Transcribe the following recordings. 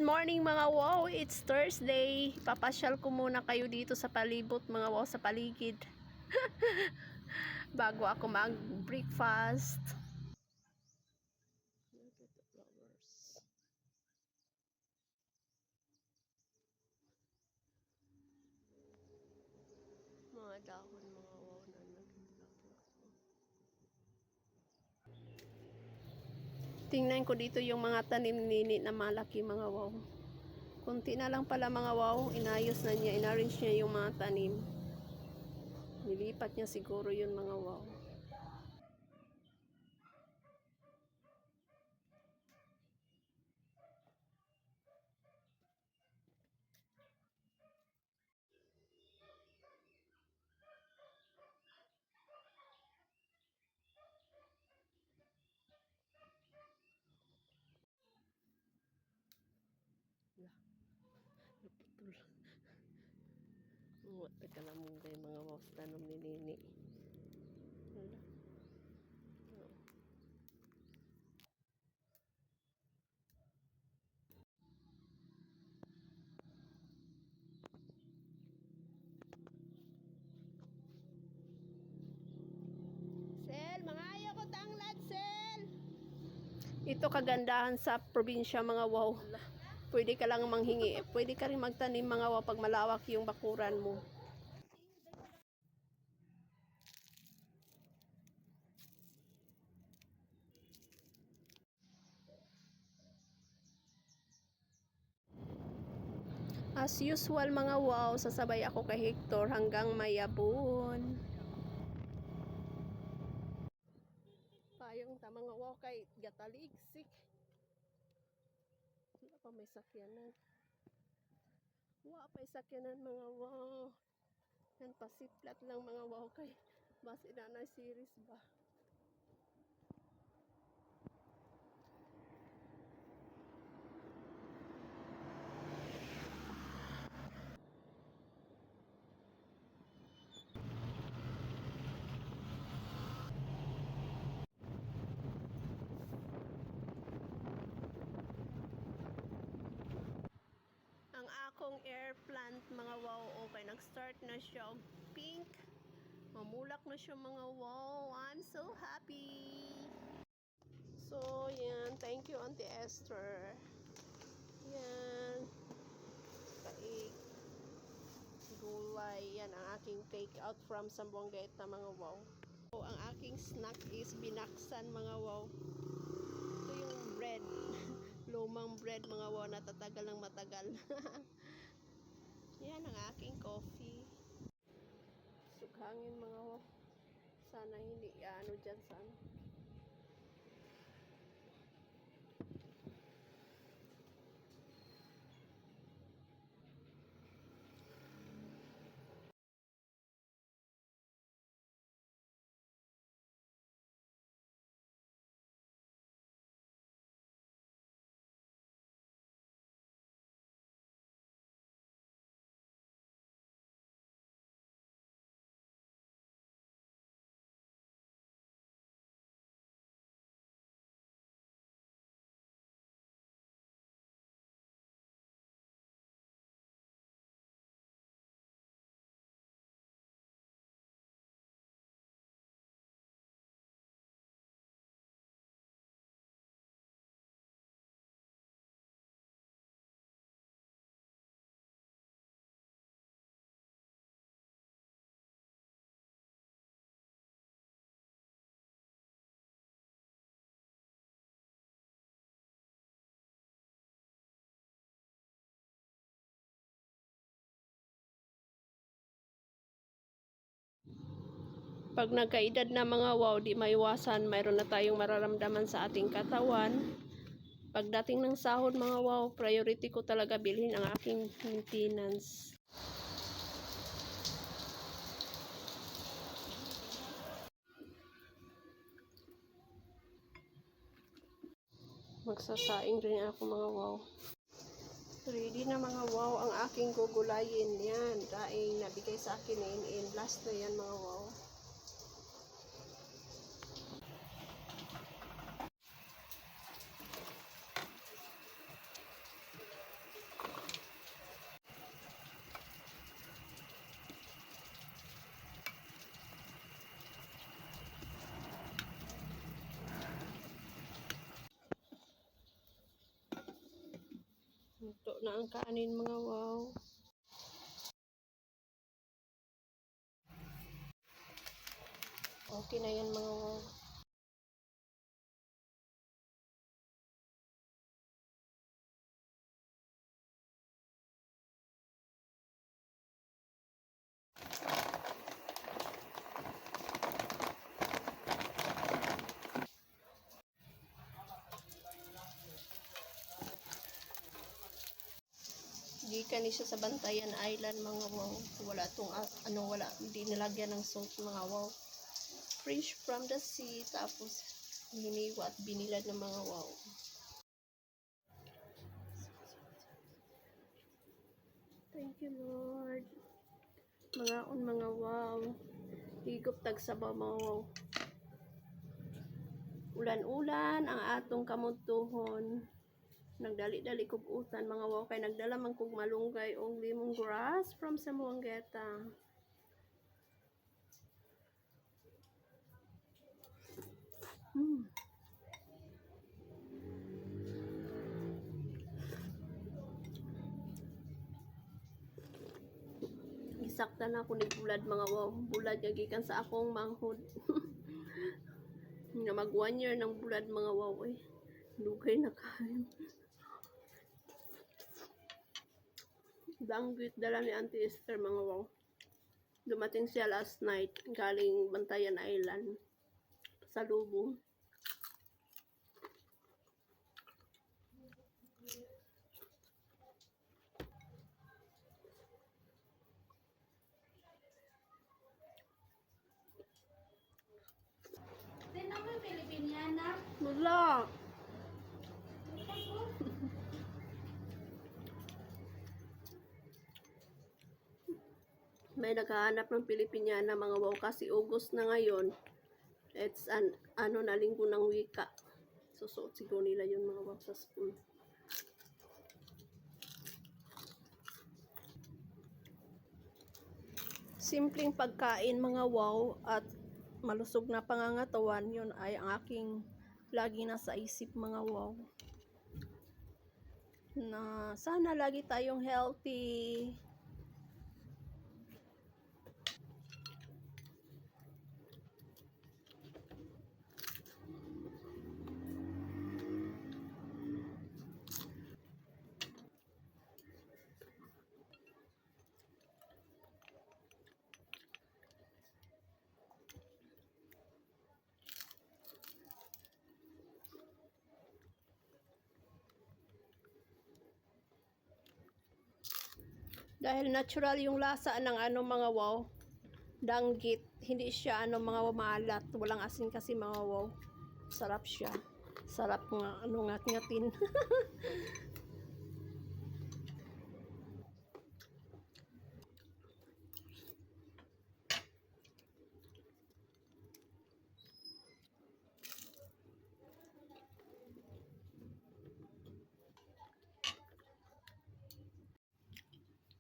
morning mga wow, it's Thursday. Papasyal ko muna kayo dito sa palibot mga wow, sa paligid. Bago ako mag-breakfast. Mga dahon mga wow na naglaklak. Tingnan ko dito yung mga tanim nini na malaki mga wow. Kunti na lang pala mga wow, inayos na niya, inarrange niya yung mga tanim. Nilipat niya siguro yun mga wow. Naputol. Teka lang mong kayo mga wow sa tanom ni Nini. Wala. Sel, mangayo ko tanglad, Sel. Ito kagandahan sa probinsya mga wow. Pwede ka lang manghingi. Pwede ka rin magtanim mga wow pag malawak yung bakuran mo. As usual mga wow, sasabay ako kay Hector hanggang Mayabon. Payong ta mga wow kay gataligsik. Wala pa may sakyanan. Wala pa may sakyanan mga wow. Yan pasiplat lang mga wow kay base na na series ba. Ang akong air plant mga wow, okay, nag-start na siya og pink. Mamulak na siya mga wow. I'm so happy. So, yan. Thank you, Auntie Esther. Yan. Kaig. Gulay. Yan ang aking take out from Sambuangueta mga wow. So, ang aking snack is binaksan mga wow. Ito yung bread. Lumang bread mga wow, natatagal ng matagal. Yan ang aking coffee. Sughangin mga wow. Sana hindi ano dyan sana. Pag nagkaedad na mga wow, di maiwasan, mayroon na tayong mararamdaman sa ating katawan. Pagdating ng sahod mga wow, priority ko talaga bilhin ang aking maintenance. Magsasaing rin ako mga wow. Ready na mga wow ang aking gugulayin. Yan, daing nabigay sa akin in last na yan mga wow. Ito na ang kanin mga wow. Okay na yan mga wow. Gikan ni siya sa Bantayan Island mga wow. Wala tong wala hindi nilagyan ng salt mga wow. Fresh from the sea tapos hiniwa at binilad ng mga wow. Thank you Lord. Mga wow. Higop tag sabaw mga wow. Ulan-ulan ang atong kamudtuhon. Nagdali-dali kog utan mga wow kay nagdala man kog malunggay og lemongrass from Zamboanga. Isakta na ako ni bulad mga wow. Bulad nga gikan sa akong manghod. Nga mag 1 year ng bulad mga wow eh. Lugay na kayo. Danggit dala ni Auntie Esther mga wow. Dumating siya last night galing Bantayan Island sa Lubong. Din ako yung Pilipiniana. Wala. May naghahanap ng Pilipiniana mga wow kasi August na ngayon. It's na linggo ng wika. Susuot siguro nila yun mga wow sa school. Simpleng pagkain mga wow at malusog na pangangatawan yun ay ang aking lagi nasa isip mga wow. Na sana lagi tayong healthy. Dahil natural yung lasa ng mga wow. Danggit, hindi siya mga maalat, walang asin kasi mga wow. Sarap siya. Sarap nga ngat-ngatin.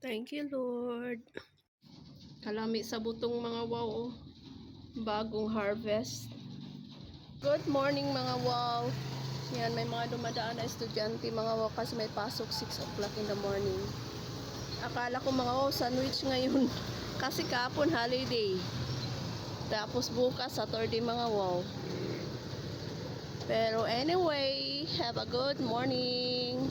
Thank you Lord. Kalami sa butong mga wow. Bagong harvest. Good morning mga wow. Yan, may mga dumadaan na estudyante mga wow kasi may pasok 6 o'clock in the morning. Akala ko mga wow sandwich ngayon kasi kahapon holiday. Tapos bukas Saturday mga wow. Pero anyway, have a good morning.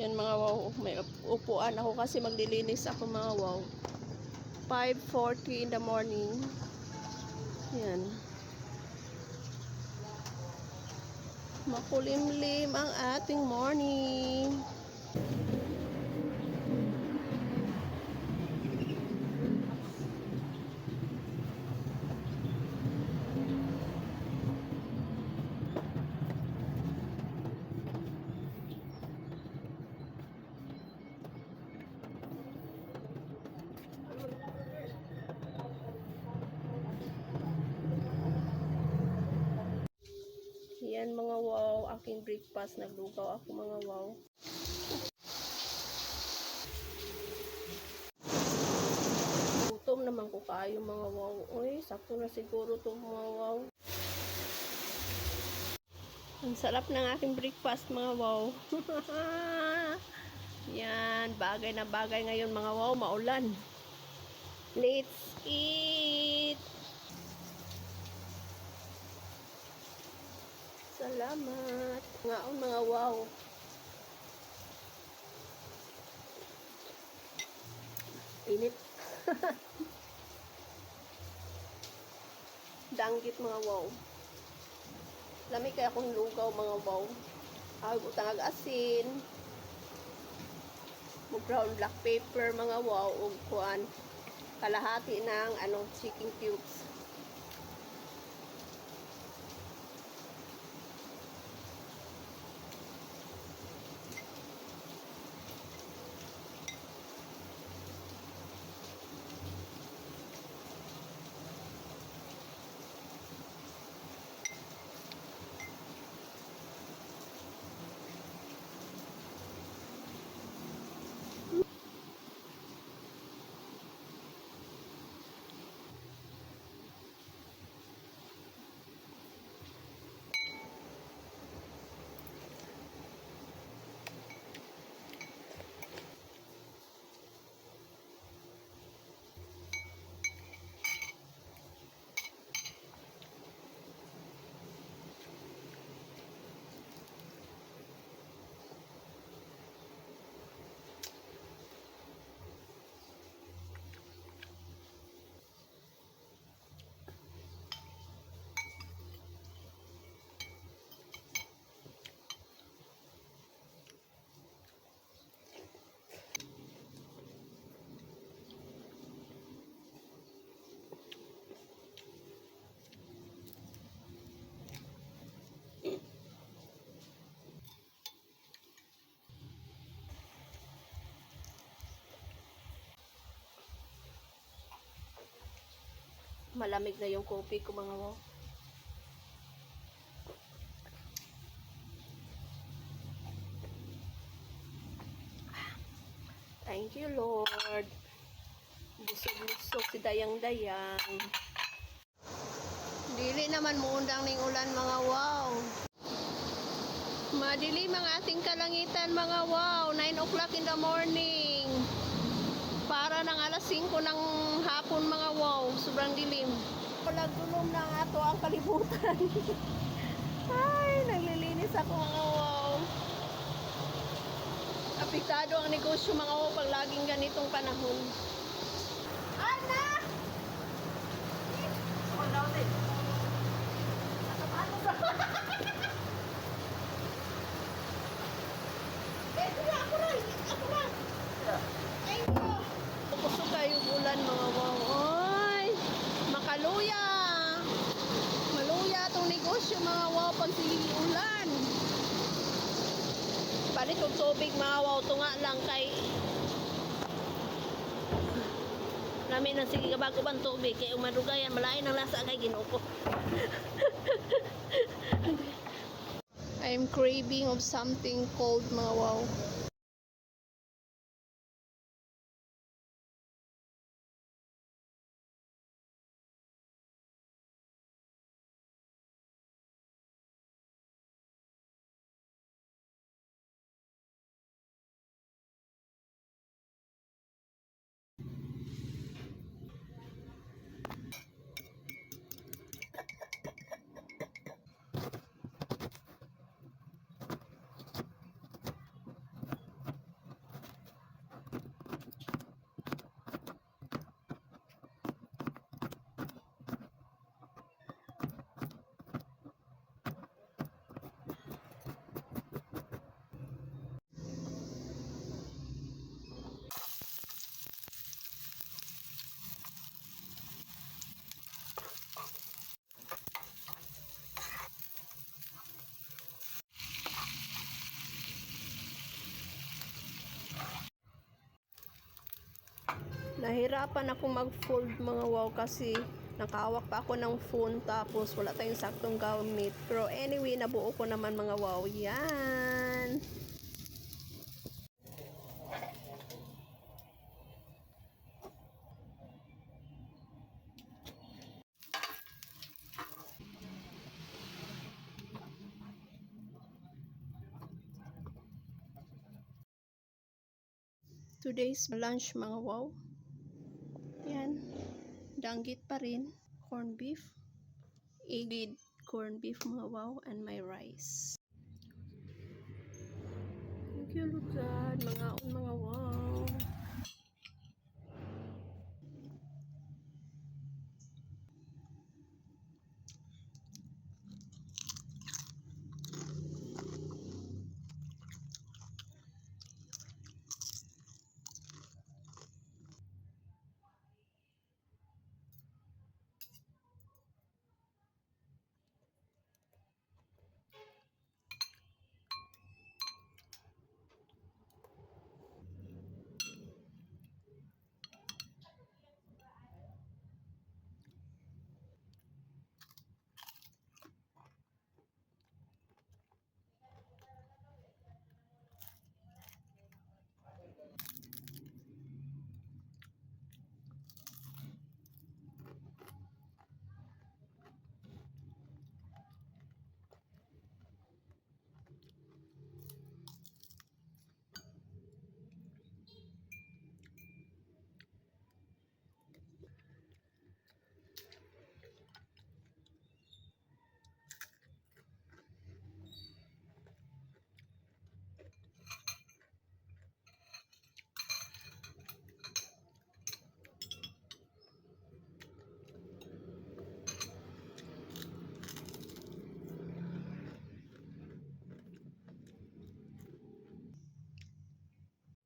Yan mga wow, may upuan ako kasi maglilinis ako mga wow. 5:40 in the morning. Yan. Makulimlim ang ating morning. Yan mga wow, aking breakfast. Naglugaw ako mga wow. Gutom naman ko kayo mga wow. Uy, sakto na siguro to mga wow. Ang sarap ng aking breakfast, mga wow. Yan, bagay na bagay ngayon, mga wow, maulan. Let's eat! Salamat. Ngaon, mga wow. Init. Danggit, mga wow. Lami kaya akong lugaw, mga wow. Ay, butang asin. Brown black pepper, mga wow. Ug kuan. Kalahati ng chicken cubes. Malamig na yung kopi ko, mga wow. Thank you, Lord. Busog-busog si dayang-dayang. Dili naman muundang ning ulan, mga wow. Madilim ang ating kalangitan, mga wow. 9 o'clock in the morning. Para ng alas 5 ng hapon, mga wow. Sobrang dilim. Walang tulong na nga to ang kalibutan. Ay, naglilinis ako, mga wow. Apektado ang negosyo, mga wow, pag laging ganitong panahon. Anak! Oh, no, Puso kayo ulan, mga wow. Oy, makaluya. Maluya itong negosyo, mga wow, pag ulan. Palit og tubig, mga wow, tunga lang kay namin ang sige kabago bang tubig kay umadugayan malain ang lasa kay Ginoo ko. I'm craving of something cold, mga wow. Nahirapan ako mag-fold, mga wow, kasi nakawak pa ako ng phone tapos wala tayong saktong gamit. Pero anyway, nabuo ko naman, mga wow. Yan. today's lunch mga wow. Yan. Danggit pa rin. Corn beef. Egg with corn beef mga wow. And my rice. Thank you, Lugad. Mga wow.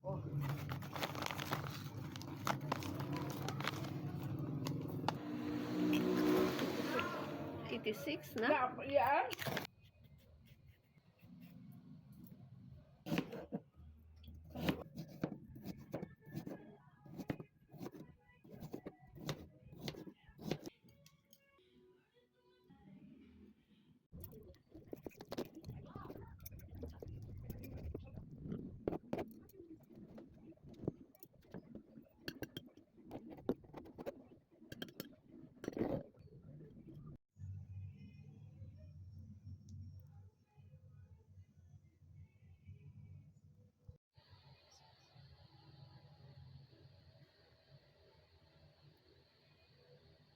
Oh. 86 na? Yan.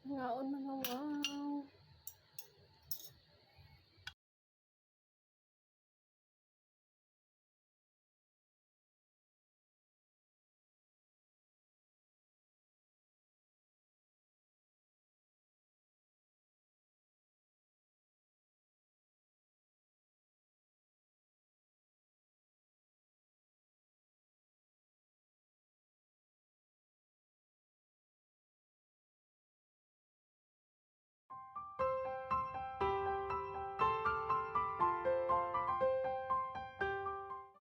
Ngaon mga wow.